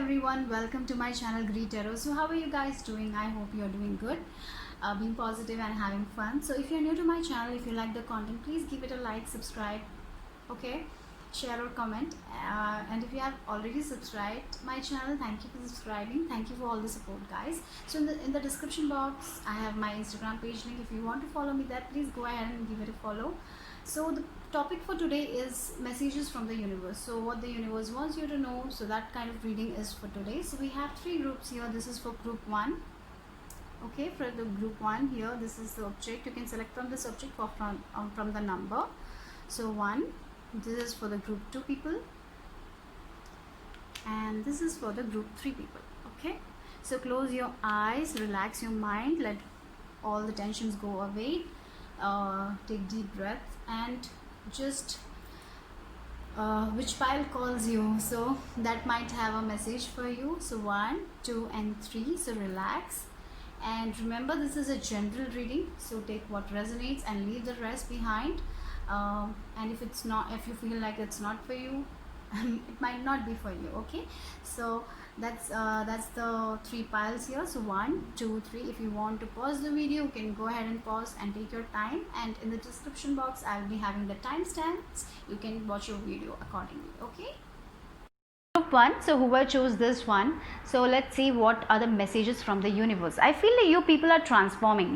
everyone, welcome to my channel Greet Tarot. So how are you guys doing? I hope you're doing good, being positive and having fun. So if you're new to my channel, if you like the content, please give it a like, subscribe, okay, share or comment. And if you have already subscribed my channel, thank you for subscribing. Thank you for all the support, guys. So in the description box I have my Instagram page link. If you want to follow me there, please go ahead and give it a follow. So the topic for today is messages from the universe. So what the universe wants you to know, so that kind of reading is for today. So we have three groups here. This is for group 1. Okay, for the group 1 here, this is the object. You can select from this object or from the number. So 1, this is for the group 2 people, and this is for the group 3 people. Okay, so close your eyes, relax your mind, let all the tensions go away. Take deep breath and just which pile calls you, so that might have a message for you. So 1, 2 and 3. So relax and remember, this is a general reading, so take what resonates and leave the rest behind. And if you feel like it's not for you, it might not be for you. Okay, so that's the 3 piles here. So 1, 2, 3. If you want to pause the video, you can go ahead and pause and take your time, and in the description box I will be having the timestamps. You can watch your video accordingly. Okay, group 1. So whoever chose this one, so let's see what are the messages from the universe. I feel that you people are transforming,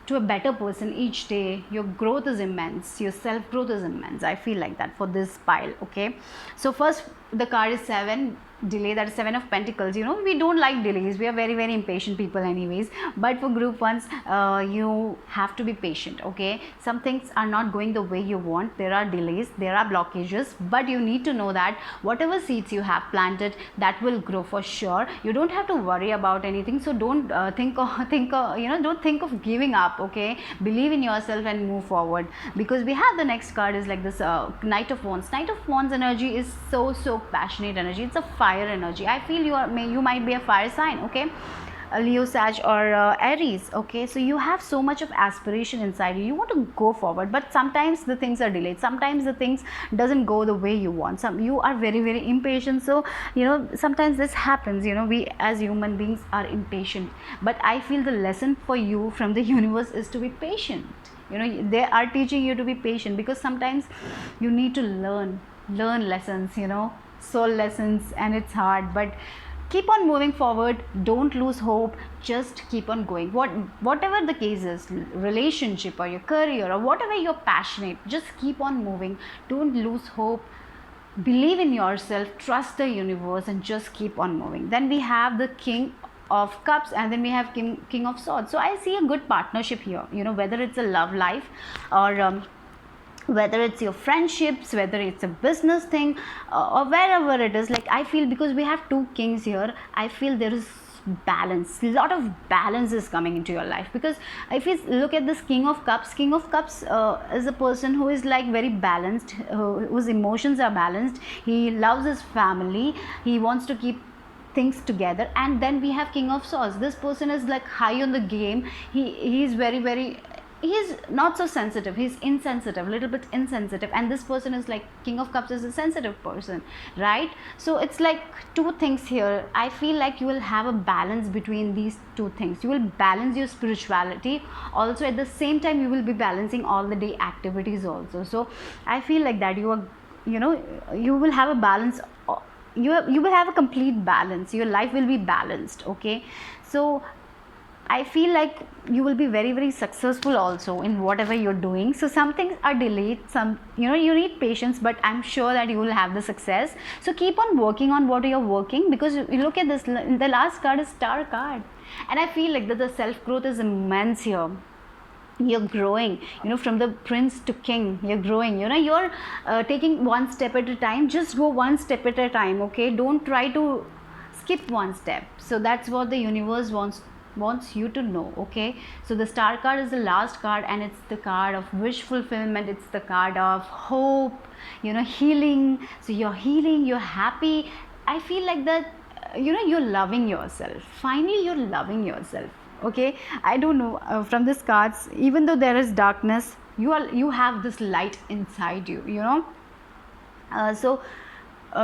to a better person each day. Your growth is immense, your self growth is immense. I feel like that for this pile. Okay, so first the card is 7, delay. That is 7 of Pentacles. We don't like delays, we are very very impatient people anyways, but for group 1s, you have to be patient. Okay, some things are not going the way you want, there are delays, there are blockages, but you need to know that whatever seeds you have planted, that will grow for sure. You don't have to worry about anything, so don't don't think of giving up. Okay, believe in yourself and move forward, because we have the next card is like this, Knight of Wands. Knight of Wands energy is so passionate energy. It's a fire energy. I feel you might be a fire sign. Okay, a Leo, Sag or Aries. Okay, so you have so much of aspiration inside you. You want to go forward, but sometimes the things are delayed, sometimes the things doesn't go the way you want. You are very very impatient, so sometimes this happens. We as human beings are impatient, but I feel the lesson for you from the universe is to be patient. They are teaching you to be patient, because sometimes you need to learn lessons, soul lessons, and it's hard, but keep on moving forward. Don't lose hope, just keep on going. Whatever the case is, relationship or your career or whatever you're passionate, just keep on moving. Don't lose hope, believe in yourself, trust the universe, and just keep on moving. Then we have the King of Cups, and then we have King of Swords. So I see a good partnership here, whether it's a love life or whether it's your friendships, whether it's a business thing, or wherever it is. Like, I feel, because we have 2 kings here, I feel there is balance. A lot of balance is coming into your life, because if you look at this King of Cups is a person who is like very balanced, whose emotions are balanced. He loves his family, he wants to keep things together. And then we have King of Swords. This person is like high on the game. He is very very, he's not so sensitive, he's insensitive, little bit insensitive, and this person is like King of Cups is a sensitive person, right? So it's like 2 things here. I feel like you will have a balance between these 2 things. You will balance your spirituality also, at the same time you will be balancing all the day activities also. So I feel like that you will have a balance. You will have a complete balance. Your life will be balanced. Okay, so I feel like you will be very very successful also in whatever you're doing. So some things are delayed, some you need patience, but I'm sure that you will have the success. So keep on working on what you're working, because you look at this, the last card is Star card, and I feel like that the self growth is immense here. You're growing, from the prince to king. You're growing, you're taking one step at a time. Just go one step at a time. Okay, don't try to skip one step. So that's what the universe wants you to know. Okay, so the Star card is the last card, and it's the card of wish fulfillment. It's the card of hope, healing. So you're healing, you're happy. I feel like that, you're loving yourself. Finally you're loving yourself. Okay, I don't know, from these cards, even though there is darkness, you have this light inside you. So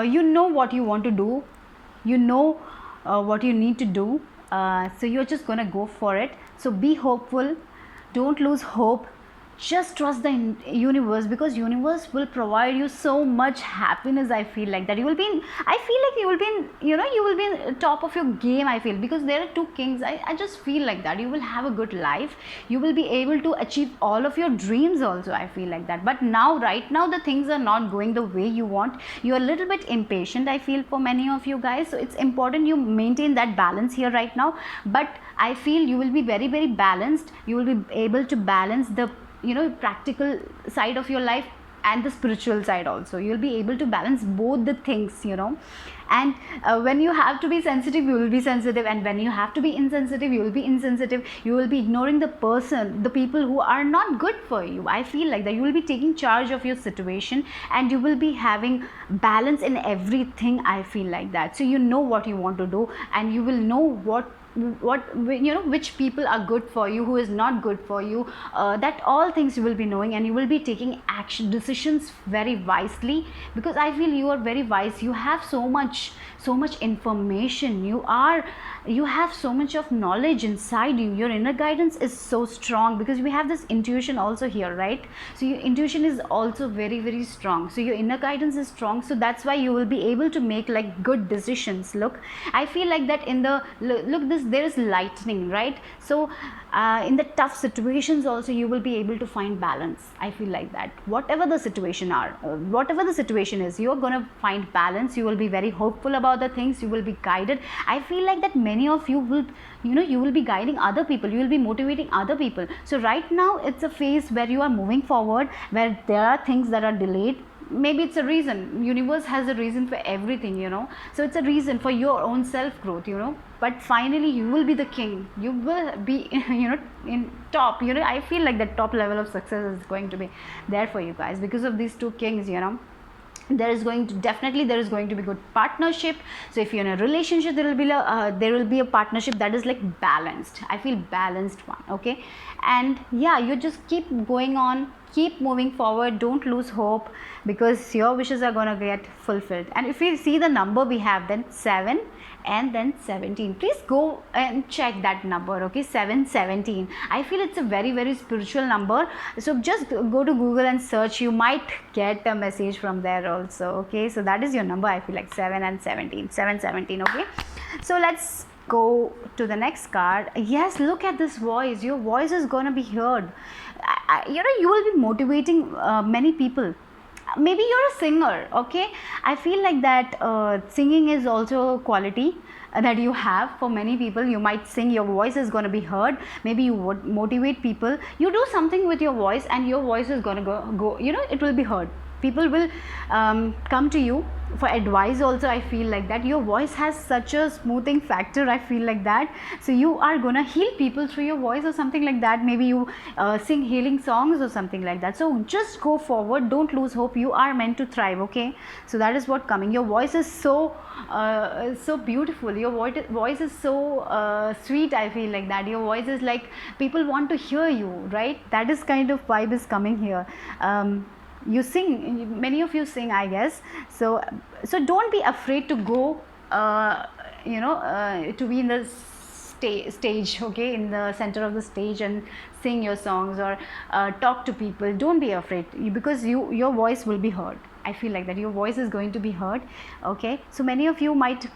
you know what you want to do, you know what you need to do, so you're just gonna go for it. So be hopeful, don't lose hope, just trust the universe, because universe will provide you so much happiness. I feel like that you will be in, I feel like you will be in, you will be in top of your game. I feel, because there are two kings. I just feel like that you will have a good life, you will be able to achieve all of your dreams also. I feel like that. But now, right now, the things are not going the way you want. You're a little bit impatient, I feel, for many of you guys. So it's important you maintain that balance here right now. But I feel you will be very, very balanced. You will be able to balance the practical side of your life and the spiritual side also. You'll be able to balance both the things, and when you have to be sensitive, you will be sensitive, and when you have to be insensitive, you will be insensitive. You will be ignoring the people who are not good for you. I feel like that you will be taking charge of your situation, and you will be having balance in everything. I feel like that. So you know what you want to do, and you will know what which people are good for you, who is not good for you. That all things you will be knowing, and you will be taking action decisions very wisely, because I feel you are very wise. You have so much information. You have so much of knowledge inside you. Your inner guidance is so strong, because we have this intuition also here, right? So your intuition is also very, very strong. So your inner guidance is strong, so that's why you will be able to make like good decisions. Look, I feel like that in the look this, there is lightning, right? So in the tough situations also, you will be able to find balance. I feel like that whatever the situation is, you're gonna find balance. You will be very hopeful about the things. You will be guided. I feel like that many of you will, you will be guiding other people, you will be motivating other people. So right now it's a phase where you are moving forward, where there are things that are delayed. Maybe it's a reason. Universe has a reason for everything, so it's a reason for your own self growth, but finally you will be the king. You will be in top. I feel like the top level of success is going to be there for you guys because of these two kings. There is going to be good partnership. So if you're in a relationship, there will be a partnership that is like balanced. I feel balanced one. Okay, and yeah, you just keep going on, keep moving forward, don't lose hope, because your wishes are gonna get fulfilled. And if you see the number we have, then 7 and then 17, please go and check that number. Okay, 717, I feel it's a very, very spiritual number. So just go to Google and search, you might get a message from there also. Okay, so that is your number. I feel like 7 and 17, 717. Okay, so let's go to the next card. Yes, look at this voice. Your voice is gonna be heard. You will be motivating many people. Maybe you're a singer. Okay, I feel like that singing is also a quality that you have. For many people, you might sing, your voice is going to be heard. Maybe you would motivate people. You do something with your voice, and your voice is going to go it will be heard. People will come to you for advice also. I feel like that your voice has such a smoothing factor. I feel like that. So you are gonna heal people through your voice or something like that. Maybe you sing healing songs or something like that. So just go forward, don't lose hope. You are meant to thrive. Okay, so that is what coming. Your voice is so beautiful. Your voice is so sweet. I feel like that your voice is like people want to hear you, right? That is kind of vibe is coming here. You sing, many of you sing, I guess. So don't be afraid to go to be in the stage, okay, in the center of the stage, and sing your songs or talk to people. Don't be afraid, because your voice will be heard. I feel like that your voice is going to be heard. Okay, so many of you might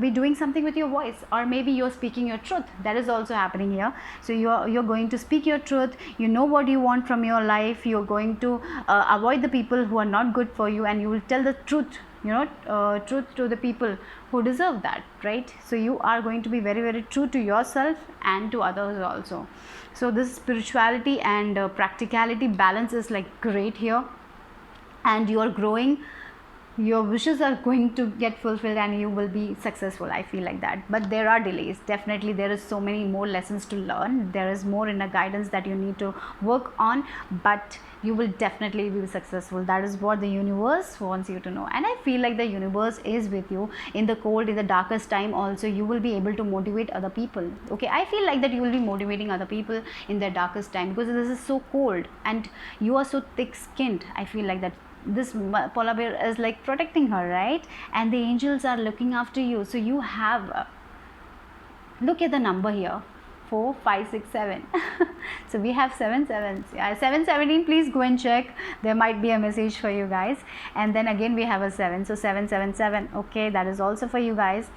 be doing something with your voice, or maybe you're speaking your truth. That is also happening here. So you're going to speak your truth. You know what you want from your life. You're going to avoid the people who are not good for you, and you will tell the truth, truth to the people who deserve that, right? So you are going to be very, very true to yourself and to others also. So this spirituality and practicality balance is like great here, and you are growing. Your wishes are going to get fulfilled, and you will be successful. I feel like that. But there are delays. Definitely there is so many more lessons to learn. There is more inner guidance that you need to work on, but you will definitely be successful. That is what the universe wants you to know. And I feel like the universe is with you in the cold, in the darkest time also. You will be able to motivate other people. Okay, I feel like that you will be motivating other people in their darkest time, because this is so cold and you are so thick skinned. I feel like that this polar bear is like protecting her, right? And the angels are looking after you. So you have look at the number here, 4 5 6 7. So we have 7 sevens. Yeah, 717, please go and check, there might be a message for you guys. And then again we have a 7, so 777. Okay, that is also for you guys.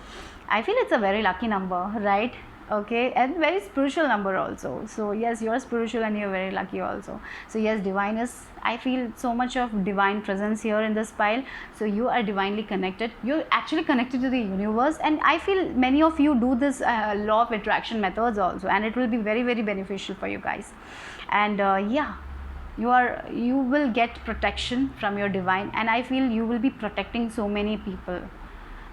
I feel it's a very lucky number, right? Okay, and very spiritual number also. So yes, you're spiritual and you're very lucky also. So yes, divine is, I feel so much of divine presence here in this pile. So you are divinely connected, you're actually connected to the universe, and I feel many of you do this law of attraction methods also, and it will be very, very beneficial for you guys. And yeah, you will get protection from your divine, and I feel you will be protecting so many people,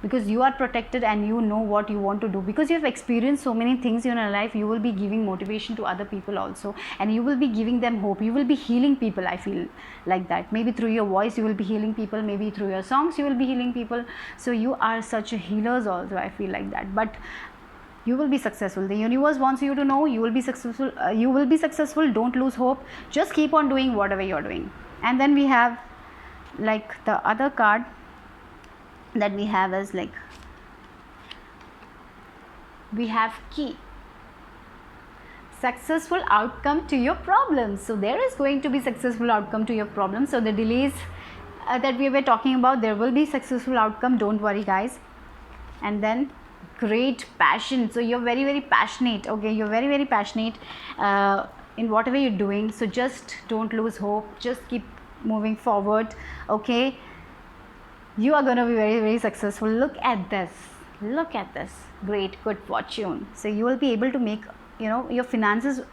because you are protected and you know what you want to do, because you have experienced so many things in your life. You will be giving motivation to other people also, and you will be giving them hope. You will be healing people, I feel like that. Maybe through your voice you will be healing people, maybe through your songs you will be healing people. So you are such a healers also, I feel like that. But you will be successful. The universe wants you to know you will be successful. You will be successful. Don't lose hope. Just keep on doing whatever you're doing. And then we have like the other card that we have is like, we have key, successful outcome to your problems. So there is going to be successful outcome to your problems. So the delays that we were talking about, there will be successful outcome, don't worry guys. And then great passion. So you're very, very passionate. Okay, you're very, very passionate in whatever you're doing. So just don't lose hope, just keep moving forward. Okay, you are going to be very, very successful. Look at this, look at this, great, good fortune. So you will be able to make, you know, your finances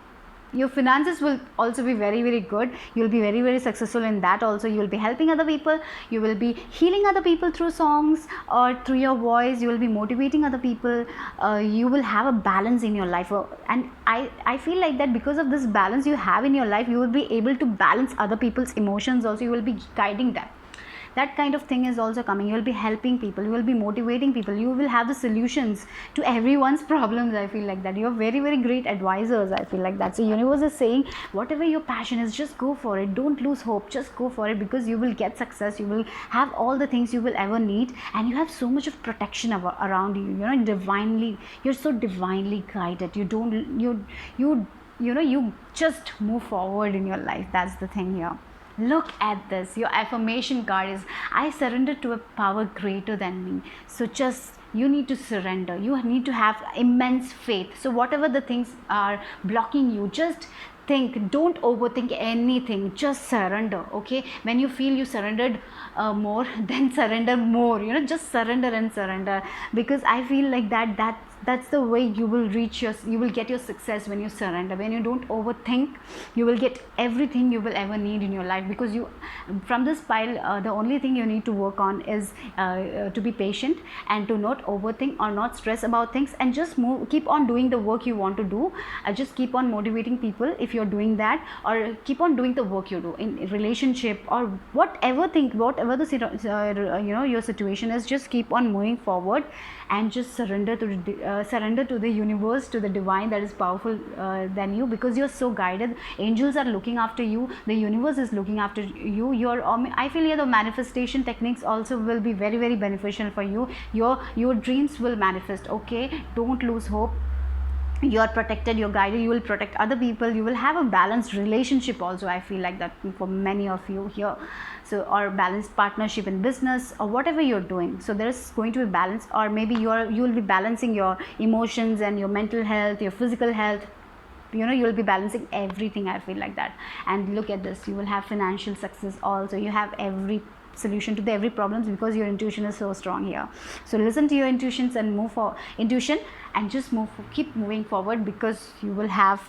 will also be very, very good. You will be very, very successful in that also. You will be helping other people, you will be healing other people through songs or through your voice. You will be motivating other people. You will have a balance in your life, and I feel like that because of this balance you have in your life, you will be able to balance other people's emotions also. You will be guiding them. That kind of thing is also coming. You will be helping people, you will be motivating people, you will have the solutions to everyone's problems. I feel like that. You are very, very great advisors, I feel like that. So universe is saying whatever your passion is, just go for it, don't lose hope, just go for it, because you will get success. You will have all the things you will ever need, and you have so much of protection around you. You know, divinely, you're so divinely guided. You don't, you know, you just move forward in your life. That's the thing here. Look at this. Your affirmation card is, I surrender to a power greater than me. So just, you need to surrender. You need to have immense faith. So whatever the things are blocking you, just think, don't overthink anything, just surrender. Okay, when you feel you surrendered more, then surrender more. You know, just surrender and surrender, because I feel like that's the way you will reach you will get your success. When you surrender, when you don't overthink, you will get everything you will ever need in your life. Because you, from this pile, the only thing you need to work on is to be patient and to not overthink or not stress about things, and just keep on doing the work you want to do. Just keep on motivating people if you're doing that, or keep on doing the work you do in relationship or whatever the you know, your situation is. Just keep on moving forward and just surrender to the universe, to the divine that is powerful than you, because you're so guided. Angels are looking after you, the universe is looking after you. I feel here the manifestation techniques also will be very, very beneficial for you. Your dreams will manifest. Okay, don't lose hope. You are protected, you're guided, you will protect other people, you will have a balanced relationship also. I feel like that for many of you here. So, or balanced partnership in business or whatever you're doing. So there is going to be balance, or maybe you will be balancing your emotions and your mental health, your physical health. You know, you will be balancing everything. I feel like that. And look at this, you will have financial success also. You have every solution to every problems, because your intuition is so strong here. So listen to your intuitions and move for intuition, and just keep moving forward, because you will have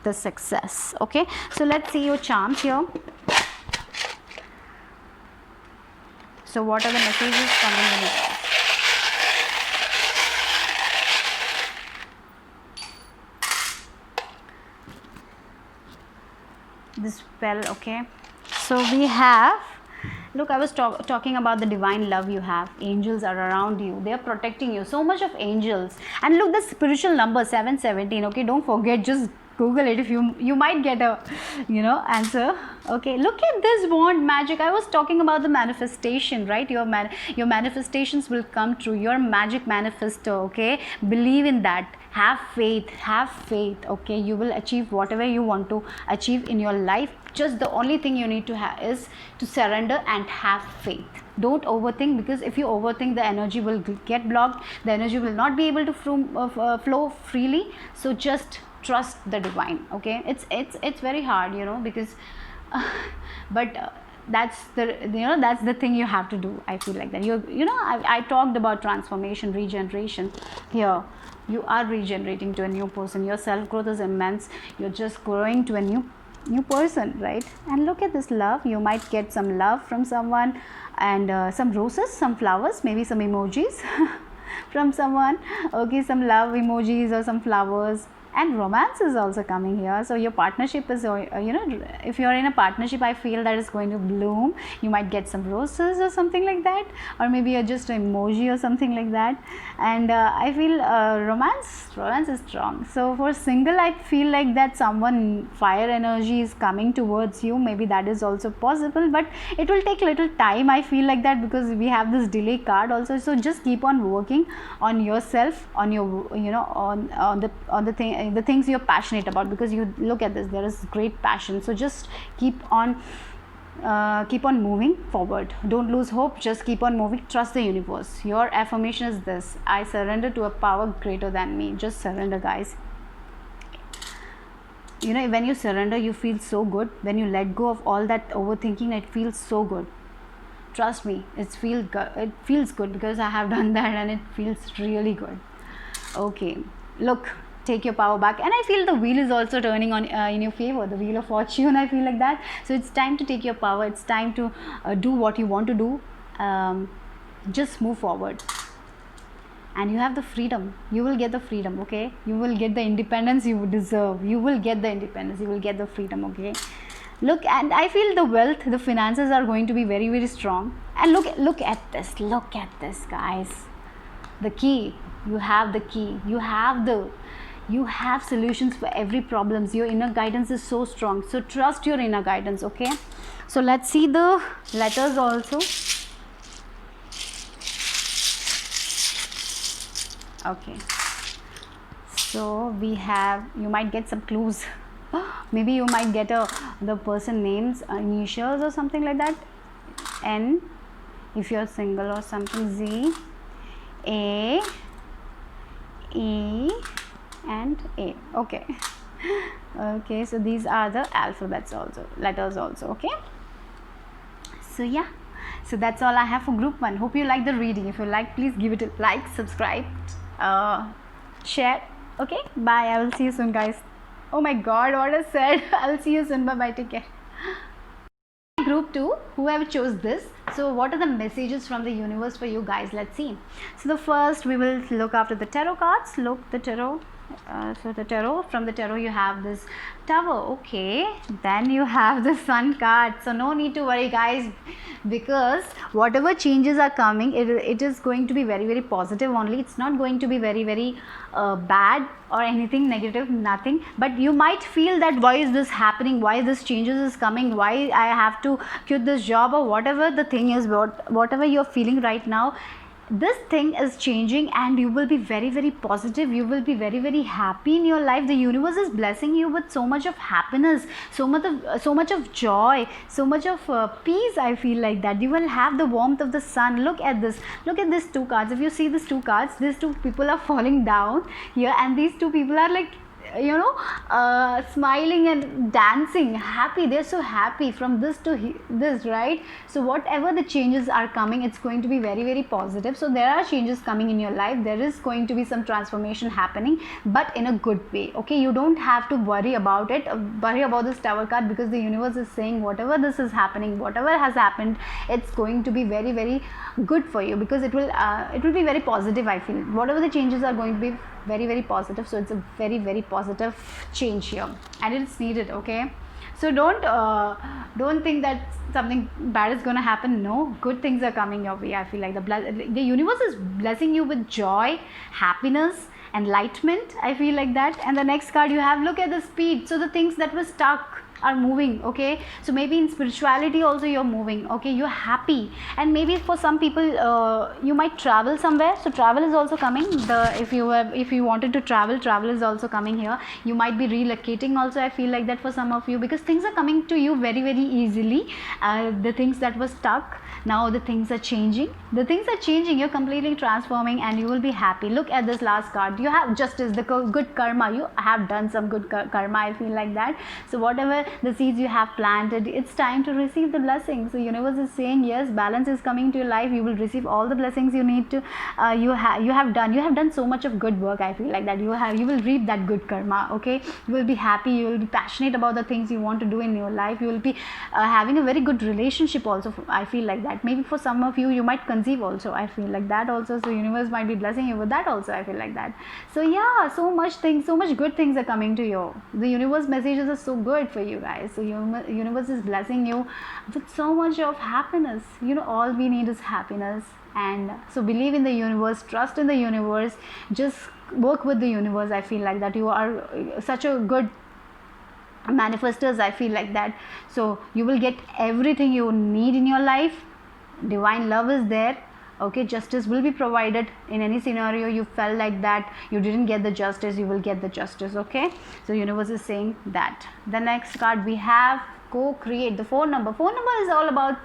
the success. Okay, so let's see your charms here. So what are the messages coming in? This spell. Okay, so we have, look, I was talking about the divine love you have. Angels are around you, they are protecting you. So much of angels. And look, the spiritual number 717. Okay, don't forget, just Google it if you might get a answer. Okay, look at this wand magic. I was talking about the manifestation, right? Your manifestations will come true. Your magic manifesto. Okay, believe in that. Have faith. Okay, you will achieve whatever you want to achieve in your life. Just the only thing you need to have is to surrender and have faith. Don't overthink, because if you overthink, the energy will get blocked. The energy will not be able to flow freely. So just trust the divine. Okay, it's very hard, because but that's the thing you have to do. I feel like that I talked about transformation, regeneration. Here you are regenerating to a new person. Your self growth is immense. You're just growing to a new person, right? And look at this love. You might get some love from someone, and some roses, some flowers, maybe some emojis from someone. Okay, some love emojis or some flowers. And romance is also coming here. So your partnership is, if you're in a partnership, I feel that is going to bloom. You might get some roses or something like that, or maybe you're just an emoji or something like that. And I feel romance is strong. So for single, I feel like that someone fire energy is coming towards you. Maybe that is also possible, but it will take little time. I feel like that, because we have this delay card also. So just keep on working on yourself, on your on the things you're passionate about, because you look at this, there is great passion. So just keep on moving forward. Don't lose hope. Just keep on moving. Trust the universe. Your affirmation is this: I surrender to a power greater than me. Just surrender, guys. When you surrender, you feel so good. When you let go of all that overthinking, it feels so good. Trust me, it feels good, because I have done that and it feels really good. Okay, look, take your power back. And I feel the wheel is also turning on in your favor, the wheel of fortune. I feel like that. So it's time to take your power. It's time to do what you want to do. Just move forward, and you have the freedom. You will get the freedom. Okay, you will get the independence you deserve. You will get the independence. You will get the freedom. Okay, look, and I feel the wealth, the finances are going to be very, very strong. And look at this, guys. The key. You have the key. You have solutions for every problems. Your inner guidance is so strong. So trust your inner guidance. Okay, so let's see the letters also. Okay, so we have, you might get some clues. Maybe you might get the person names, initials or something like that. N if you're single, or something. Z, A, E and A. Okay. Okay, so these are the alphabets also, letters also. Okay, so yeah, so that's all I have for group 1. Hope you like the reading. If you like, please give it a like, subscribe, share. Okay, bye. I will see you soon, guys. Oh my god, what I said. I'll see you soon. Bye bye, take care. Group 2, whoever chose this. So what are the messages from the universe for you guys? Let's see. So the first, we will look after the tarot cards. Look, the tarot. So the tarot, from the tarot you have this Tower. Okay, then you have the Sun card. So no need to worry, guys, because whatever changes are coming, it is going to be very, very positive only. It's not going to be very, very bad or anything negative, nothing. But you might feel that why is this happening, why this changes is coming, why I have to quit this job, or whatever the thing is, whatever you're feeling right now. This thing is changing, and you will be very, very positive. You will be very, very happy in your life. The universe is blessing you with so much of happiness, so much of joy, so much of peace. I feel like that you will have the warmth of the sun. Look at this. Look at these 2 cards. If you see these 2 cards, these 2 people are falling down here, and these 2 people are like, smiling and dancing, happy. They're so happy from this to this, right? So whatever the changes are coming, it's going to be very, very positive. So there are changes coming in your life. There is going to be some transformation happening, but in a good way. Okay, you don't have to worry about it, worry about this Tower card, because the universe is saying whatever this is happening, whatever has happened, it's going to be very, very good for you, because it will be very positive. I feel whatever the changes are going to be very, very positive. So it's a very, very positive change here, and it's needed. Okay, So don't think that something bad is going to happen. No, good things are coming your way. I feel like the universe is blessing you with joy, happiness, enlightenment. I feel like that. And the next card you have, look at the speed. So the things that were stuck are moving. Okay, so maybe in spirituality also you're moving. Okay, you're happy, and maybe for some people you might travel somewhere. So travel is also coming. If you wanted to travel is also coming here. You might be relocating also. I feel like that for some of you, because things are coming to you very very easily. The things that were stuck, now the things are changing. The things are changing. You're completely transforming, and you will be happy. Look at this last card. You have justice, the good karma. You have done some good karma. I feel like that. So whatever the seeds you have planted, it's time to receive the blessings. So universe is saying yes, balance is coming to your life. You will receive all the blessings you need to. You have done so much of good work. I feel like that you will reap that good karma. Okay, you will be happy. You will be passionate about the things you want to do in your life. You will be having a very good relationship also. I feel like that. Maybe for some of you, you might conceive also. I feel like that also. So universe might be blessing you with that also. I feel like that. So yeah, so much good things are coming to you. The universe messages are so good for you guys. So universe is blessing you with so much of happiness. All we need is happiness. And so believe in the universe, trust in the universe, just work with the universe. I feel like that you are such a good manifestors. I feel like that. So you will get everything you need in your life. Divine love is there. Okay, justice will be provided. In any scenario you felt like that you didn't get the justice, you will get the justice. Okay, so universe is saying that. The next card we have co-create, the phone number is all about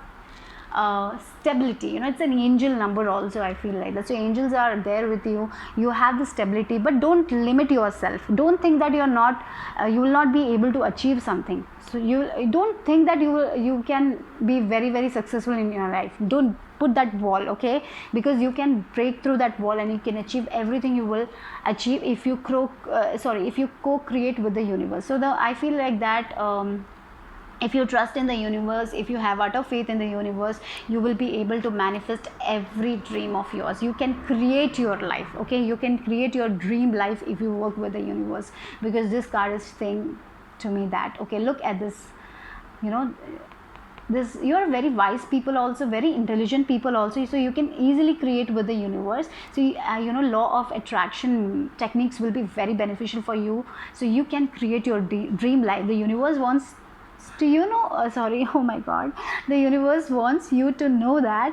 stability. It's an angel number also. I feel like that. So angels are there with you. You have the stability, but don't limit yourself. Don't think that you will not be able to achieve something. So you don't think that you can be very very successful in your life. Don't put that wall. Okay, because you can break through that wall and you can achieve everything you will achieve if you co-create with the universe. So I feel like that if you trust in the universe, if you have utter faith in the universe, you will be able to manifest every dream of yours. You can create your life. Okay, you can create your dream life if you work with the universe, because this card is saying to me that. Okay, look at this. You are very wise people also, very intelligent people also, so you can easily create with the universe. So law of attraction techniques will be very beneficial for you. So you can create your dream life. The universe wants to oh my god, the universe wants you to know that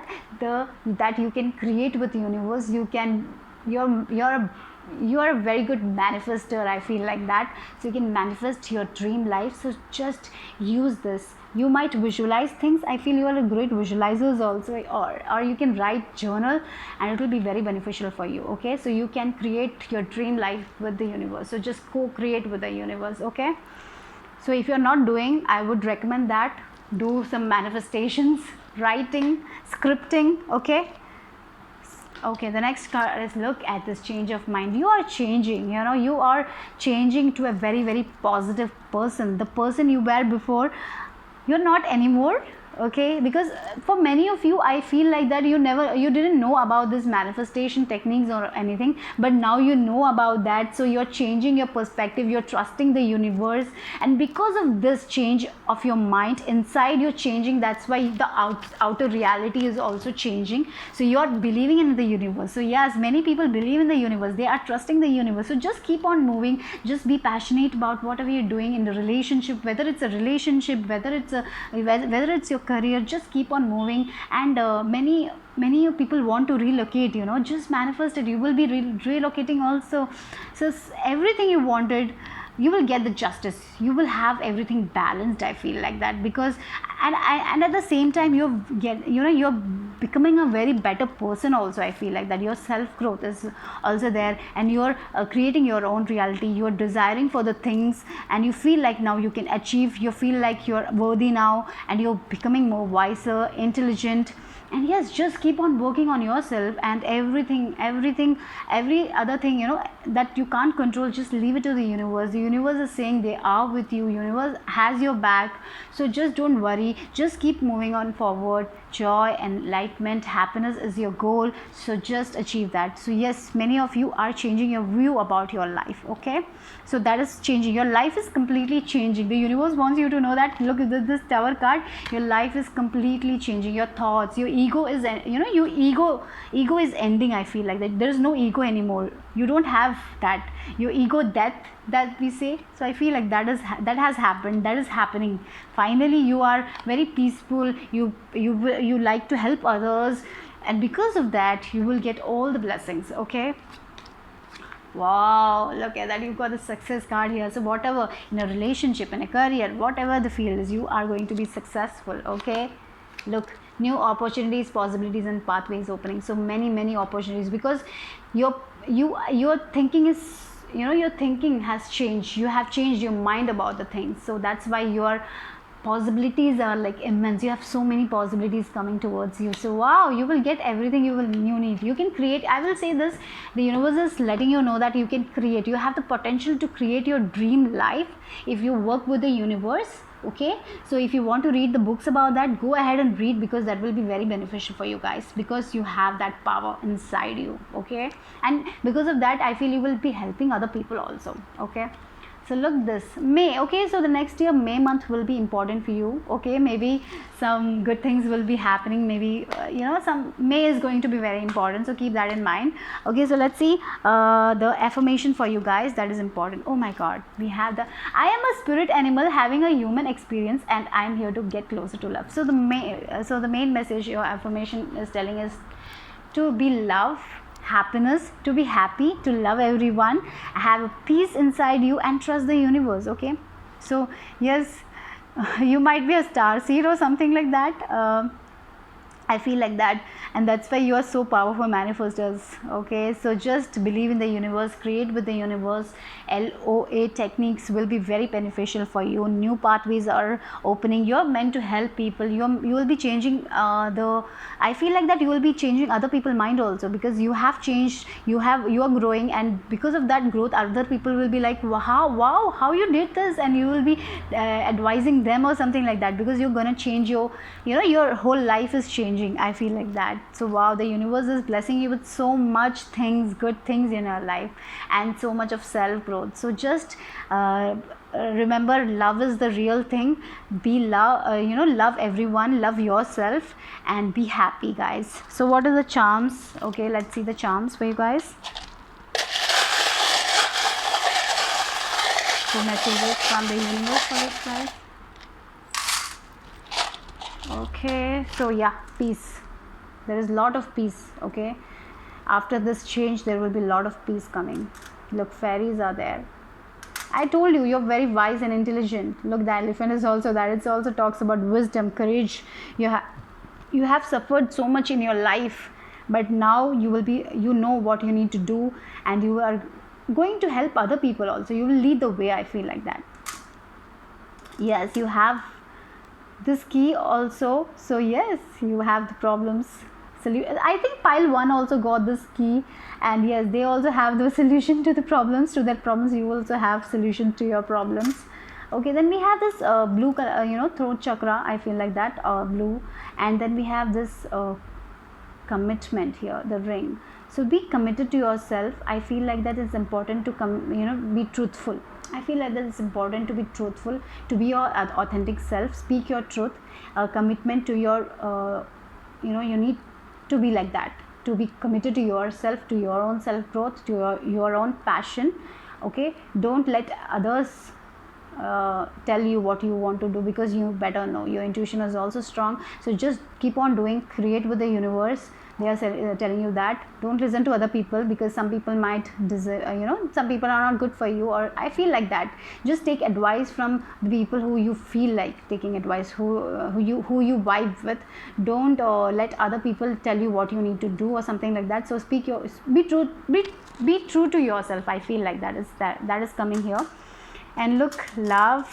you can create with the universe. You are a very good manifester. I feel like that. So you can manifest your dream life. So just use this. You might visualize things. I feel you are a great visualizers also, or you can write journal, and it will be very beneficial for you. Okay, so you can create your dream life with the universe. So just co-create with the universe. Okay, so if you're not doing, I would recommend that do some manifestations, writing, scripting. Okay, the next card is look at this change of mind. You are changing. You are changing to a very very positive person. The person you were before, you're not anymore. Okay, because for many of you, I feel like that you didn't know about this manifestation techniques or anything, but now you know about that. So you're changing your perspective, you're trusting the universe, and because of this change of your mind inside, you're changing. That's why the outer reality is also changing. So you're believing in the universe. So yes, many people believe in the universe. They are trusting the universe. So just keep on moving. Just be passionate about whatever you're doing in the relationship, whether it's a relationship, whether it's your career. Just keep on moving. And many people want to relocate. Just manifest it. You will be relocating also. So everything you wanted, you will get the justice. You will have everything balanced. I feel like that, because and at the same time you're becoming a very better person also. I feel like that your self growth is also there, and you're creating your own reality. You're desiring for the things, and you feel like now you can achieve. You feel like you're worthy now, and you're becoming more wiser, intelligent, And yes, just keep on working on yourself, and every other thing, you know, that you can't control, just leave it to the universe. The universe is saying they are with you, universe has your back. So just don't worry, just keep moving on forward. Joy, enlightenment, happiness is your goal, so just achieve that. So yes, many of you are changing your view about your life. Okay, so that is changing, your life is completely changing. The universe wants you to know that. Look at this Tower card, your life is completely changing. Your thoughts, your ego is, you know, your ego is ending. I feel like that there is no ego anymore. You don't have that, your ego death that we say. So I feel like that has happened, that is happening. Finally you are very peaceful, you like to help others, and because of that you will get all the blessings. Okay, wow, look at that, you've got the success card here. So whatever, in a relationship, in a career, whatever the field is, you are going to be successful. Okay, look, new opportunities, possibilities, and pathways opening. So many opportunities, because your thinking is, you know, your thinking has changed, you have changed your mind about the things. So that's why your possibilities are like immense. You have so many possibilities coming towards you. So wow, you will get everything you need. You can create. I will say this, the universe is letting you know that you can create. You have the potential to create your dream life if you work with the universe. Okay, so if you want to read the books about that, go ahead and read, because that will be very beneficial for you guys, because you have that power inside you. Okay, and because of that I feel you will be helping other people also. Okay, so look this May. Okay, so the next year May month will be important for you. Okay, maybe some good things will be happening. Maybe you know, some May is going to be very important, so keep that in mind. Okay, so let's see the affirmation for you guys that is important. Oh my god, we have the I am a spirit animal having a human experience, and I am here to get closer to love. So the main message your affirmation is telling is to be love, happiness, to be happy, to love everyone, have a peace inside you, and trust the universe. Okay, so yes, you might be a star seed or something like that. I feel like that, and that's why you are so powerful manifestors. Okay, so just believe in the universe, create with the universe. LOA techniques will be very beneficial for you. New pathways are opening. You're meant to help people. You will be changing I feel like that you will be changing other people's mind also, because you have changed, you are growing, and because of that growth other people will be like, wow, how you did this, and you will be advising them or something like that, because you're gonna change your, you know, your whole life is changing. I feel like that. So wow, the universe is blessing you with so much things, good things in your life, and so much of self growth. So just remember, love is the real thing. Be love everyone, love yourself, and be happy, guys. So what are the charms? Okay, let's see the charms for you guys. So messages from the universe for you guys. Okay, so yeah, peace. There is a lot of peace. Okay, after this change there will be a lot of peace coming. Look, fairies are there. I told you, you're very wise and intelligent. Look, the elephant is also there. It also talks about wisdom, courage. You have suffered so much in your life, but now you know what you need to do, and you are going to help other people also. You will lead the way. I feel like that. Yes, you have this key also. So yes, you have the problems. I think pile 1 also got this key, and yes, they also have the solution to the problems. To their problems, you also have solution to your problems. Okay, then we have this blue color, throat chakra. I feel like that blue, and then we have this commitment here, the ring. So be committed to yourself. I feel like that it's important to be truthful. I feel like that it's important to be truthful, to be your authentic self, speak your truth. Commitment to your you need to be like that, to be committed to yourself, to your own self growth, to your own passion. Okay, don't let others tell you what you want to do, because you better know. Your intuition is also strong, so just keep on doing, create with the universe. They are telling you that don't listen to other people, because some people might some people are not good for you, or I feel like that. Just take advice from the people who you feel like taking advice, who you vibe with. Don't let other people tell you what you need to do or something like that. So be true to yourself. I feel like that is coming here. And look, love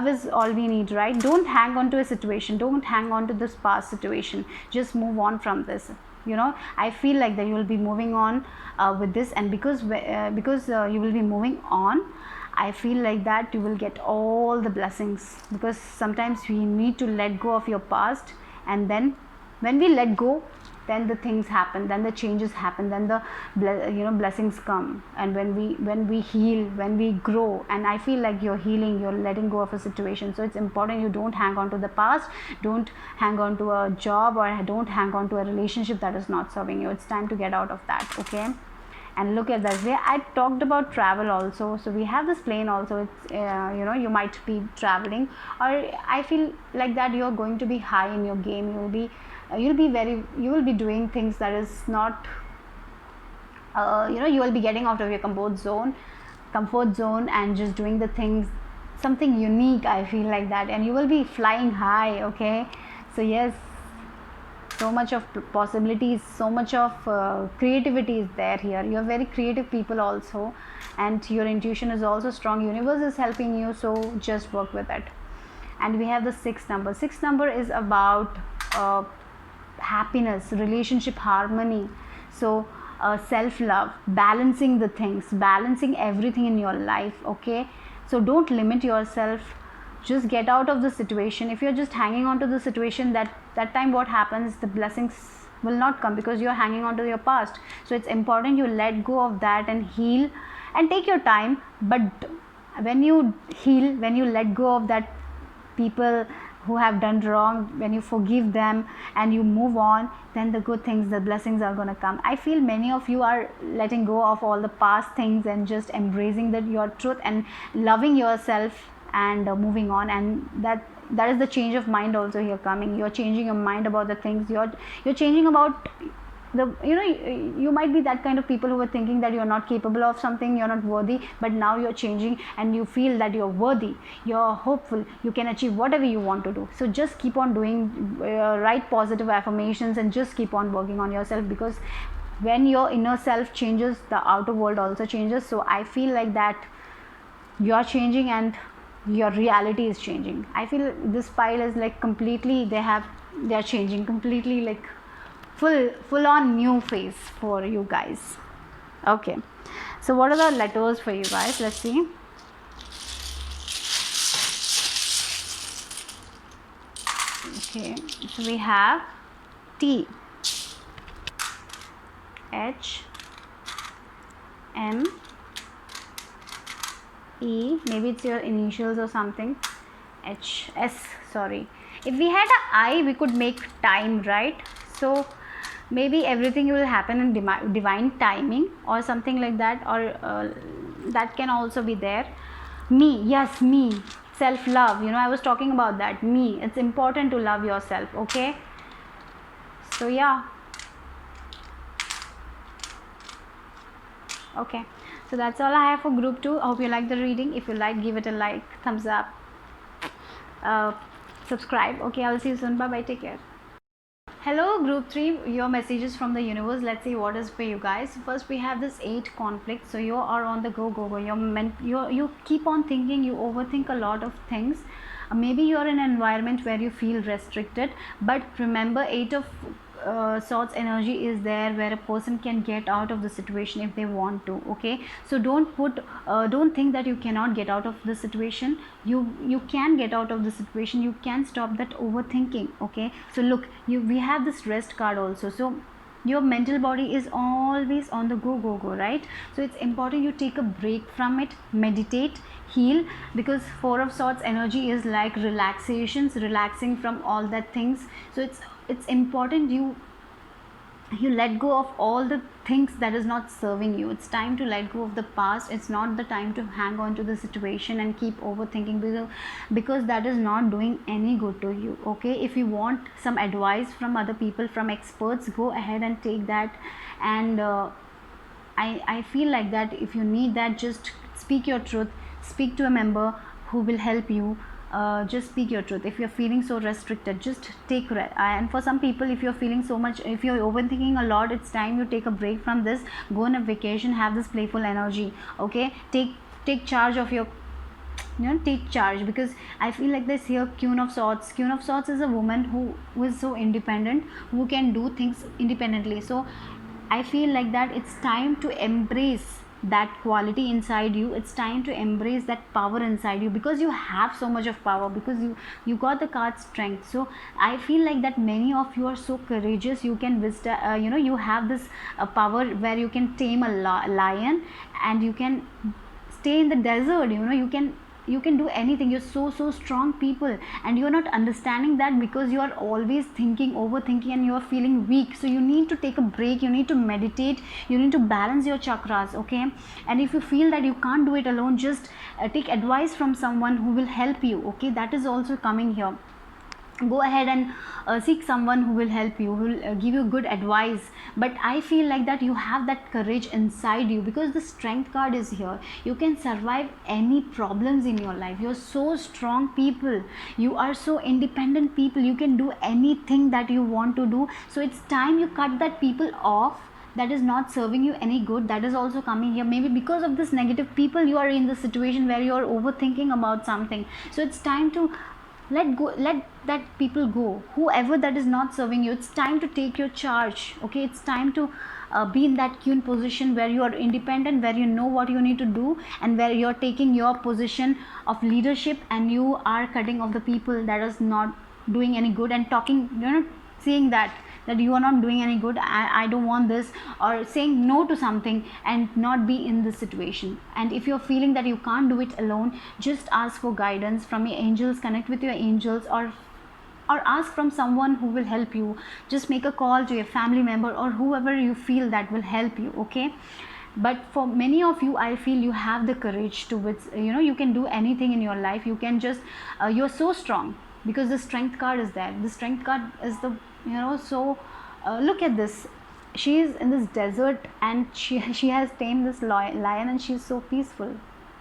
is all we need, right? Don't hang on to a situation, don't hang on to this past situation, just move on from this. I feel like that you will be moving on with this, and because you will be moving on, I feel like that you will get all the blessings, because sometimes we need to let go of your past, and then when we let go, then the things happen, then the changes happen, then the blessings come. And when we heal, when we grow, and I feel like you're healing, you're letting go of a situation. So it's important you don't hang on to the past, don't hang on to a job, or don't hang on to a relationship that is not serving you. It's time to get out of that, okay? And look at that way. I talked about travel also, so we have this plane also. It's you might be traveling, or I feel like that you're going to be high in your game. You will be doing things that is not you will be getting out of your comfort zone and just doing the things, something unique. I feel like that, and you will be flying high, okay? So yes, so much of possibilities, so much of creativity is there here. You are very creative people also, and your intuition is also strong. Universe is helping you, so just work with it. And we have the sixth number is about happiness, relationship harmony. So self-love, balancing the things, balancing everything in your life, okay? So don't limit yourself, just get out of the situation. If you're just hanging on to the situation, that time what happens, the blessings will not come, because you're hanging on to your past. So it's important you let go of that and heal, and take your time. But when you heal, when you let go of that people who have done wrong, when you forgive them and you move on, then the good things, the blessings are going to come. I feel many of you are letting go of all the past things and just embracing your truth and loving yourself and moving on. And that is the change of mind also here coming. You're changing your mind about the things, you're changing about the you might be that kind of people who were thinking that you're not capable of something, you're not worthy, but now you're changing and you feel that you're worthy, you're hopeful, you can achieve whatever you want to do. So just keep on doing right positive affirmations, and just keep on working on yourself, because when your inner self changes, the outer world also changes. So I feel like that you're changing and your reality is changing. I feel this pile is like completely, they're changing completely, like full on new phase for you guys. Okay, so what are the letters for you guys? Let's see. Okay, so we have T, H, M, E, maybe it's your initials or something, H, S, sorry. If we had an I, we could make time, right? So maybe everything will happen in divine timing or something like that, or that can also be there. Me, yes, me, self-love, I was talking about that. Me, it's important to love yourself, okay? So yeah, okay, so that's all I have for group 2. I hope you like the reading. If you like, give it a like, thumbs up, subscribe. Okay, I'll see you soon. Bye bye, take care. Hello group 3, your messages from the universe. Let's see what is for you guys. First we have this 8 conflict. So you are on the go. You keep on thinking, you overthink a lot of things. Maybe you're in an environment where you feel restricted, but remember, 8 of swords energy is there, where a person can get out of the situation if they want to, okay? So don't think that you cannot get out of the situation. You can get out of the situation, you can stop that overthinking, okay? So look, we have this rest card also. So your mental body is always on the go, right? So it's important you take a break from it, meditate, heal, because 4 of swords energy is like relaxing from all that things. So it's important you let go of all the things that is not serving you. It's time to let go of the past. It's not the time to hang on to the situation and keep overthinking, because that is not doing any good to you, okay? If you want some advice from other people, from experts, go ahead and take that. And I feel like that if you need that, just speak your truth, speak to a member who will help you. Just speak your truth. If you're feeling so restricted, just take and for some people, if you're feeling so much, if you're overthinking a lot, it's time you take a break from this. Go on a vacation, have this playful energy, okay? Take charge of your take charge, because I feel like this here Queen of Swords. Queen of Swords is a woman who is so independent, who can do things independently. So I feel like that it's time to embrace that quality inside you. It's time to embrace that power inside you, because you have so much of power, because you got the card Strength. So I feel like that many of you are so courageous. You can you have this power where you can tame a lion, and you can stay in the desert. You can do anything. You're so strong people, and you're not understanding that, because you are always thinking, overthinking, and you are feeling weak. So you need to take a break, you need to meditate, you need to balance your chakras, okay? And if you feel that you can't do it alone, just take advice from someone who will help you, okay? That is also coming here. Go ahead and seek someone who will help you, who will give you good advice. But I feel like that you have that courage inside you, because the Strength card is here. You can survive any problems in your life. You're so strong people, you are so independent people, you can do anything that you want to do. So it's time you cut that people off that is not serving you any good. That is also coming here. Maybe because of this negative people, you are in the situation where you are overthinking about something. So it's time to let that people go, whoever that is not serving you. It's time to take your charge, okay? It's time to be in that queen position where you are independent, where you know what you need to do, and where you're taking your position of leadership, and you are cutting off the people that is not doing any good, and talking, saying that you are not doing any good, I don't want this, or saying no to something and not be in this situation. And if you're feeling that you can't do it alone, just ask for guidance from your angels, connect with your angels, or ask from someone who will help you. Just make a call to your family member or whoever you feel that will help you, okay? But for many of you, I feel you have the courage to you can do anything in your life. You can just you're so strong, because the Strength card is there. The Strength card is the so look at this. She is in this desert, and she has tamed this lion, and she's so peaceful,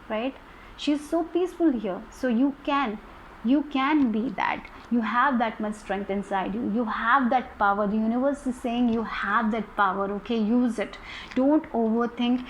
right? She's so peaceful here. So you can be that. You have that much strength inside you. You have that power. The universe is saying you have that power, okay? Use it. Don't overthink.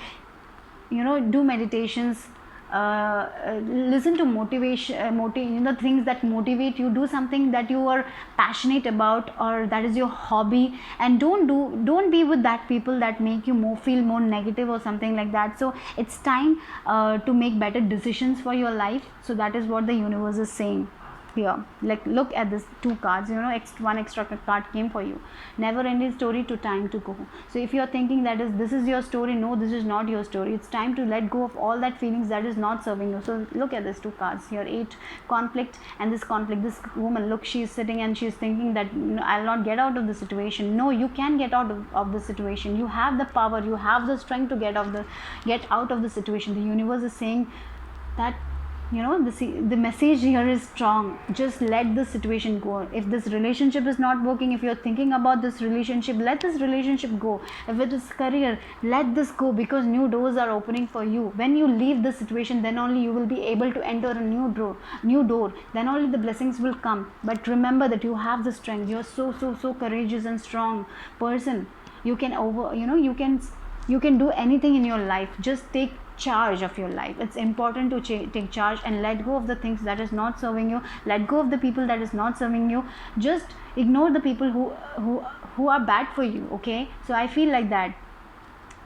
Do meditations, listen to motivation, things that motivate you. Do something that you are passionate about, or that is your hobby, and don't be with that people that make you feel more negative or something like that. So it's time to make better decisions for your life. So that is what the universe is saying here. Like, look at this two cards. One extra card came for you. Never ending story to time to go. So if you're thinking that this is your story, no, this is not your story. It's time to let go of all that feelings that is not serving you. So look at these two cards here. 8, conflict, and this conflict. This woman, look, she's sitting and she's thinking that I'll not get out of the situation. No, you can get out of the situation. You have the power, you have the strength to get out of the situation. The universe is saying that the message here is strong. Just let the situation go. If this relationship is not working, if you're thinking about this relationship, let this relationship go. If it is career, let this go, because new doors are opening for you. When you leave the situation, then only you will be able to enter a new door. Then only the blessings will come. But remember that you have the strength. You're so courageous and strong person. You can you can do anything in your life. Just take charge of your life. It's important to take charge and let go of the things that is not serving you. Let go of the people that is not serving you. Just ignore the people who are bad for you, okay? So I feel like that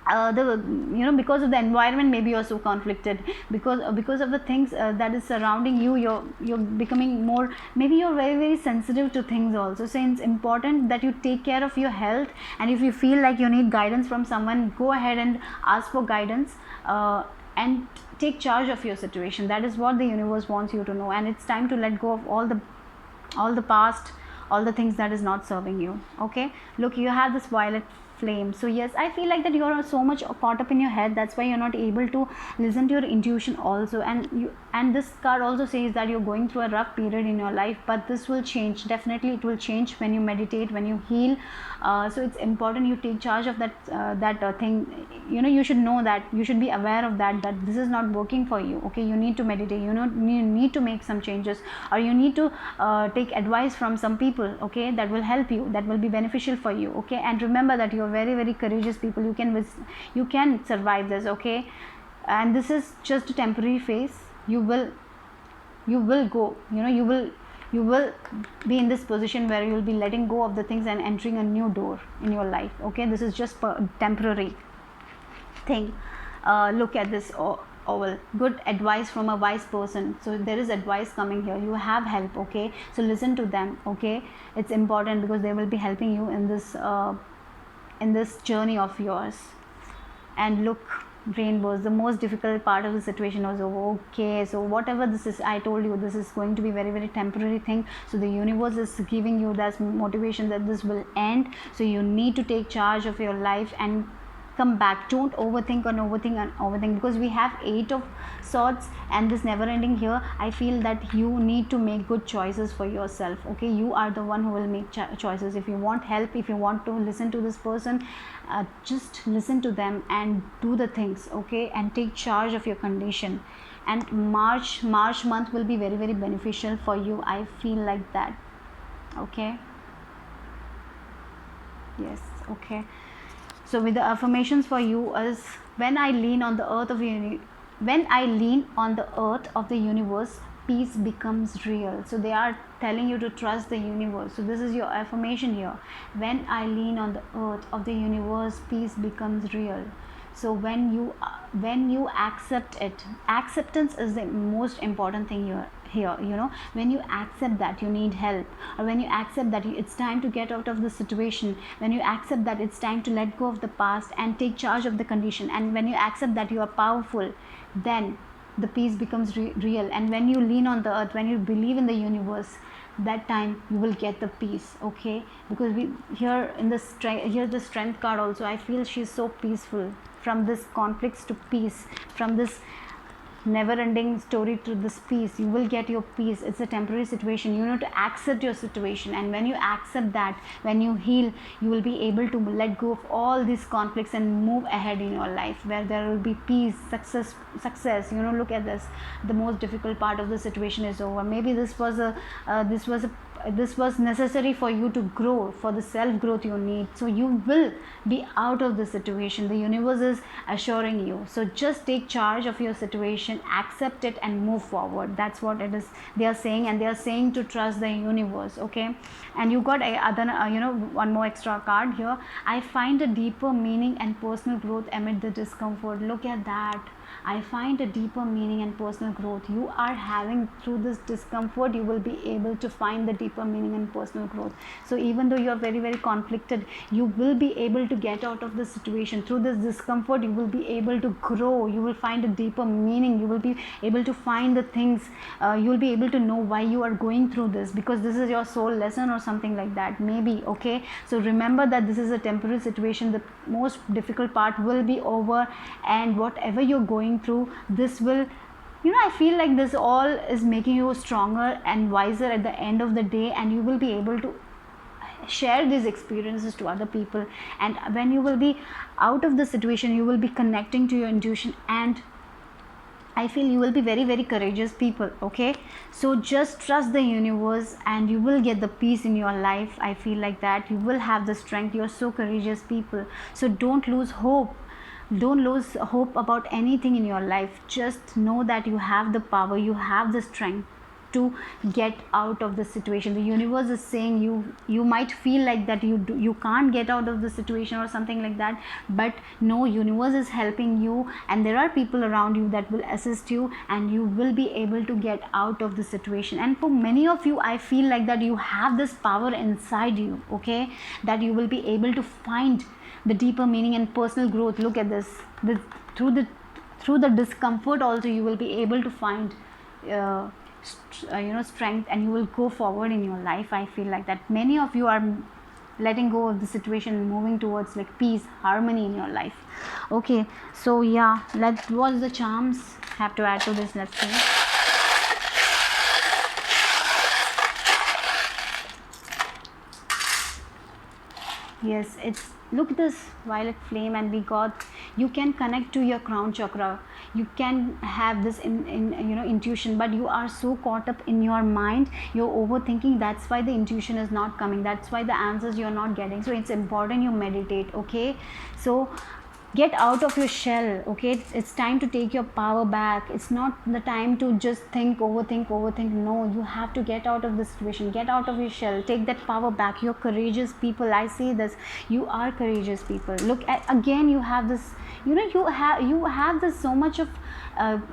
because of the environment, maybe you're so conflicted, because of the things that is surrounding you. You're becoming more, maybe you're very sensitive to things also. So it's important that you take care of your health, and if you feel like you need guidance from someone, go ahead and ask for guidance, and take charge of your situation. That is what the universe wants you to know. And it's time to let go of all the past, all the things that is not serving you, okay? Look, you have this violet flame. So yes, I feel like that you are so much caught up in your head. That's why you're not able to listen to your intuition also. And this card also says that you're going through a rough period in your life, but this will change. Definitely it will change when you meditate, when you heal. So it's important you take charge of that thing. You should know that, you should be aware of that this is not working for you, okay? You need to meditate. You need to make some changes, or you need to take advice from some people, okay, that will help you, that will be beneficial for you, okay? And remember that you're very courageous people. You can survive this, okay? And this is just a temporary phase. You will you will go, you will be in this position where you will be letting go of the things and entering a new door in your life. Okay, this is just temporary thing. Look at this owl. Good advice from a wise person. So there is advice coming here. You have help. Okay, so listen to them. Okay, it's important because they will be helping you in this journey of yours. And look, rainbows. The most difficult part of the situation was over. Okay, so whatever this is, I told you this is going to be very, very temporary thing. So the universe is giving you that motivation that this will end. So you need to take charge of your life and come back. Don't overthink and overthink, because we have 8 of swords and this never ending here. I feel that you need to make good choices for yourself. Okay, you are the one who will make choices. If you want help, if you want to listen to this person, just listen to them and do the things. Okay, and take charge of your condition. And March month will be very, very beneficial for you. I feel like that. Okay, yes. Okay, so with the affirmations for you is, when I lean on the earth of the universe, peace becomes real. So they are telling you to trust the universe. So this is your affirmation here. When I lean on the earth of the universe, peace becomes real. So when you accept it, acceptance is the most important thing here. When you accept that you need help, or when you accept that it's time to get out of the situation, when you accept that it's time to let go of the past and take charge of the condition, and when you accept that you are powerful, then the peace becomes real. And when you lean on the earth, when you believe in the universe, that time you will get the peace. Okay, because here's the strength card also. I feel she's so peaceful, from this conflicts to peace, from this never ending story to this peace. You will get your peace. It's a temporary situation. You need to accept your situation, and when you accept that, when you heal, you will be able to let go of all these conflicts and move ahead in your life, where there will be peace, success. Look at this. The most difficult part of the situation is over. Maybe this was necessary for you to grow, for the self growth you need. So you will be out of the situation. The universe is assuring you. So just take charge of your situation, accept it, and move forward. That's what it is they are saying, and they are saying to trust the universe. Okay, and you got one more extra card here. I find a deeper meaning and personal growth amid the discomfort. Look at that. I find a deeper meaning and personal growth. You are having, through this discomfort, you will be able to find the deeper meaning and personal growth. So even though you are very, very conflicted, you will be able to get out of the situation. Through this discomfort, you will be able to grow. You will find a deeper meaning. You will be able to find the things. You will be able to know why you are going through this, because this is your soul lesson or something like that, maybe. Okay, so remember that this is a temporary situation. The most difficult part will be over, and whatever you're going through, this will, I feel like this all is making you stronger and wiser at the end of the day, and you will be able to share these experiences to other people. And when you will be out of the situation, you will be connecting to your intuition, and I feel you will be very, very courageous people. Okay, so just trust the universe and you will get the peace in your life. I feel like that you will have the strength. You're so courageous people, so don't lose hope. Don't lose hope about anything in your life. Just know that you have the power, you have the strength to get out of the situation. The universe is saying you might feel like that you can't get out of the situation or something like that, but no, universe is helping you, and there are people around you that will assist you, and you will be able to get out of the situation. And for many of you, I feel like that you have this power inside you. Okay, that you will be able to find the deeper meaning and personal growth. Look at this. Through the discomfort also, you will be able to find strength, and you will go forward in your life. I feel like that many of you are letting go of the situation and moving towards like peace, harmony in your life. Okay, so yeah, let's watch the charms. Have to add to this. Let's see. Yes, it's, look at this violet flame, and we got, you can connect to your crown chakra. You can have this intuition, but you are so caught up in your mind, you're overthinking. That's why the intuition is not coming. That's why the answers you're not getting. So it's important you meditate. Okay, so get out of your shell, okay? It's time to take your power back. It's not the time to just think, overthink. No, you have to get out of the situation, get out of your shell, take that power back. You're courageous people. I say this, you are courageous people. Look at, again, you have this, you have this so much of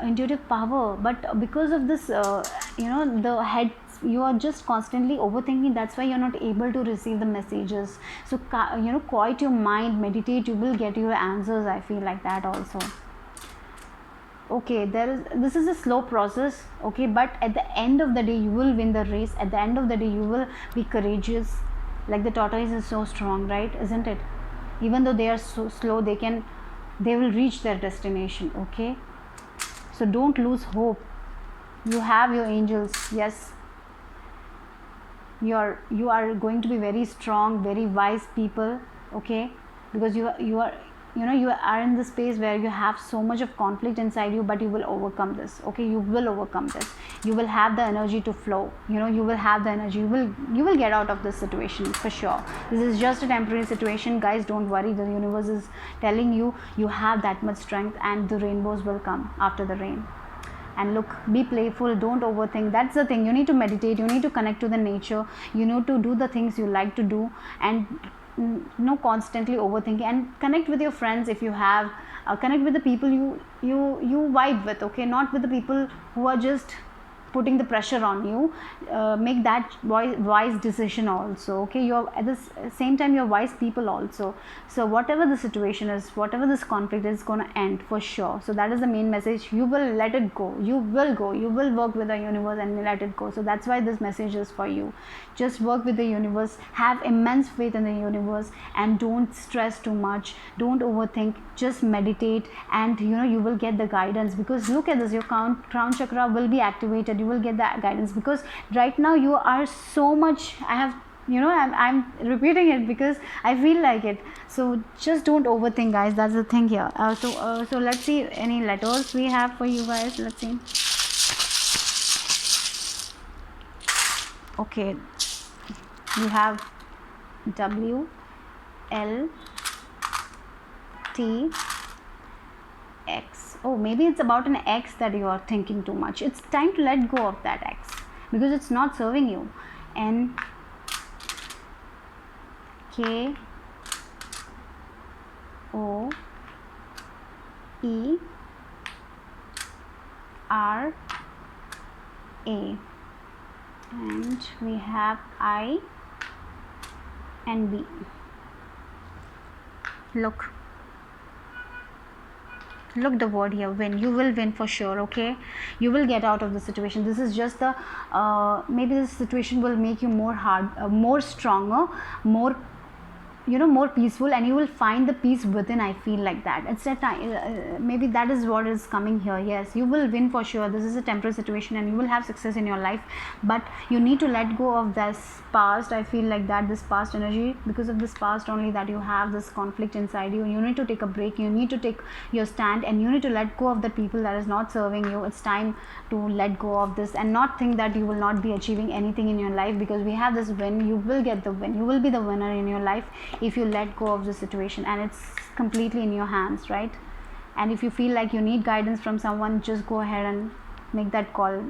intuitive power, but because of this the head, you are just constantly overthinking. That's why you're not able to receive the messages. So quiet your mind, meditate, you will get your answers. I feel like that also. Okay, this is a slow process, okay, but at the end of the day you will win the race. At the end of the day you will be courageous. Like the tortoise is so strong, right? Isn't it? Even though they are so slow, they will reach their destination, okay? So don't lose hope. You have your angels. Yes, you are going to be very strong, very wise people, okay? Because you are you are in the space where you have so much of conflict inside you, but you will overcome this, okay? You will overcome this. You will have the energy to flow, you will have the energy. You will get out of this situation for sure. This is just a temporary situation, guys. Don't worry. The universe is telling you, you have that much strength, and the rainbows will come after the rain. And look, be playful, don't overthink. That's the thing. You need to meditate, you need to connect to the nature, you need to do the things you like to do, and no constantly overthinking. And connect with your friends if you have, connect with the people you vibe with, okay? Not with the people who are just putting the pressure on you. Make that wise decision also, okay? You're at the same time, you're wise people also. So whatever the situation is, whatever this conflict is going to end for sure. So that is the main message. You will let it go. You will work with the universe and let it go. So that's why this message is for you. Just work with the universe, have immense faith in the universe, and don't stress too much, don't overthink. Just meditate, and you will get the guidance. Because look at this, your crown chakra will be activated. You will get that guidance, because right now you are so much, I'm repeating it because I feel like it. So just don't overthink, guys. That's the thing here. So let's see any letters we have for you guys. Let's see. Okay, we have W, L, T, X. Oh, maybe it's about an X that you are thinking too much. It's time to let go of that X, because it's not serving you. N, K, O, E, R, A, and we have I and B. Look the word here, win. You will win for sure, okay? You will get out of the situation. This is just the maybe this situation will make you more stronger, more more peaceful, and you will find the peace within. I feel like that. It's that time, maybe that is what is coming here. Yes, you will win for sure. This is a temporary situation, and you will have success in your life, but you need to let go of this past. I feel like that, this past energy, because of this past only that you have this conflict inside you. You need to take a break, you need to take your stand, and you need to let go of the people that is not serving you. It's time to let go of this, and not think that you will not be achieving anything in your life, because we have this win. You will get the win. You will be the winner in your life if you let go of the situation, and it's completely in your hands, right? And if you feel like you need guidance from someone, just go ahead and make that call.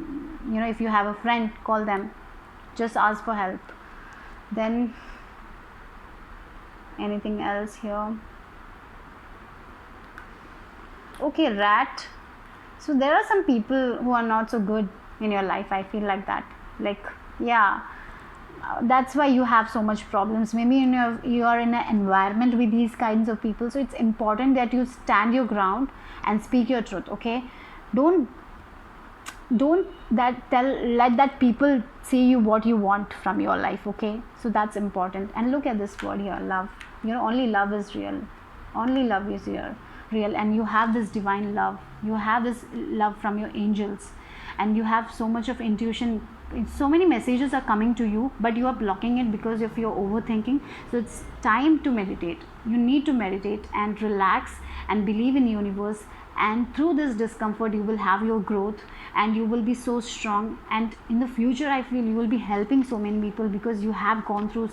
If you have a friend, call them, just ask for help. Then anything else here? Okay, rat. So there are some people who are not so good in your life. I feel like that, like, yeah, that's why you have so much problems. Maybe you are in an environment with these kinds of people. So it's important that you stand your ground and speak your truth, okay? Don't let that people say you what you want from your life, okay? So that's important. And look at this word here, love. Only love is real. Only love is real, and you have this divine love. You have this love from your angels, and you have so much of intuition. So many messages are coming to you, but you are blocking it because of your overthinking. So it's time to meditate. You need to meditate and relax and believe in the universe, and through this discomfort you will have your growth, and you will be so strong. And in the future, I feel you will be helping so many people, because you have gone through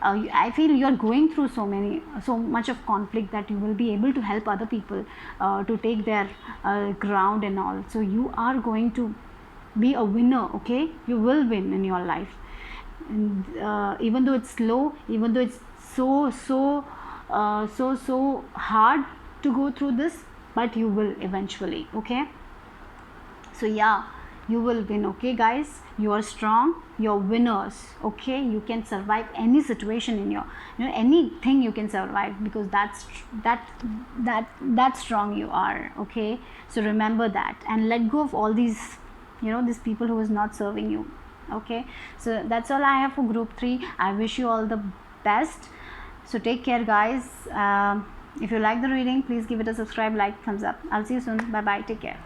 I feel you are going through so much of conflict that you will be able to help other people to take their ground and all. So you are going to be a winner, okay? You will win in your life. And even though it's slow, even though it's so hard to go through this, but you will eventually, okay? So yeah, you will win, okay guys? You are strong, you're winners, okay? You can survive any situation in your, anything you can survive, because that's strong you are, okay? So remember that, and let go of all these, these people who is not serving you, okay? So that's all I have for group 3. I wish you all the best. So take care, guys. If you like the reading, please give it a subscribe, like, thumbs up. I'll see you soon. Bye bye. Take care.